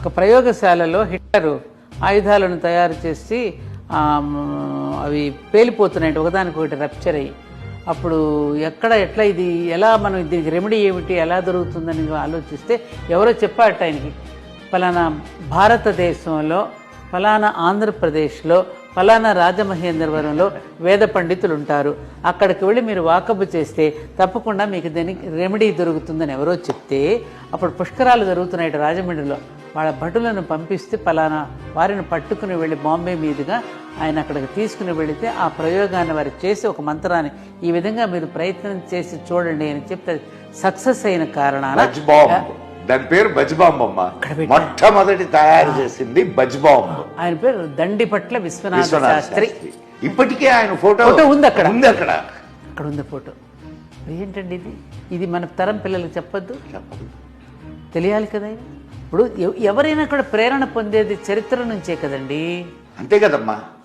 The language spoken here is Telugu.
ఒక ప్రయోగశాలలో హిట్లర్ ఆయుధాలను తయారు చేసి అవి పేలిపోతున్నాయి, ఒకదానికొకటి రప్చర్ అయ్యి. అప్పుడు ఎట్లా ఇది ఎలా మనం దీనికి రెమెడీ ఏమిటి, ఎలా దొరుకుతుందని ఆలోచిస్తే ఎవరో చెప్పారట ఆయనకి, ఫలానా భారతదేశంలో, ఫలానా ఆంధ్రప్రదేశ్లో, ఫలానా రాజమహేంద్రవరంలో వేద పండితులు ఉంటారు, అక్కడికి వెళ్ళి మీరు వాకబు చేస్తే తప్పకుండా మీకు దీనికి రెమెడీ దొరుకుతుందని ఎవరో చెప్తే, అప్పుడు పుష్కరాలు జరుగుతున్నాయి రాజమండ్రిలో. వాళ్ళ భటులను పంపిస్తే ఫలానా వారిని పట్టుకుని వెళ్ళి బాంబే మీదుగా ఆయన అక్కడికి తీసుకుని వెళితే ఆ ప్రయోగాన్ని వారు చేసి ఒక మంత్రాన్ని ఈ విధంగా మీరు ప్రయత్నం చేసి చూడండి అని చెప్తే సక్సెస్ అయిన కారణాన దాని పేరు బజ్బాంబ్ అమ్మ. మొట్టమొదటి తయారు చేసింది బజ్బాంబ్. ఆయన పేరు దండిపట్ల విశ్వనాథ శాస్త్రి. ఇప్పటికే ఆయన ఫోటో ఉంది అక్కడ అక్కడ ఉంది ఫోటో. ఏంటండి ఇది మన తరం పిల్లలకు చెప్పద్దు, తెలియాలి కదా. ఇప్పుడు ఎవరైనా కూడా ప్రేరణ పొందేది చరిత్ర నుంచే కదండి. అంతే కదమ్మా.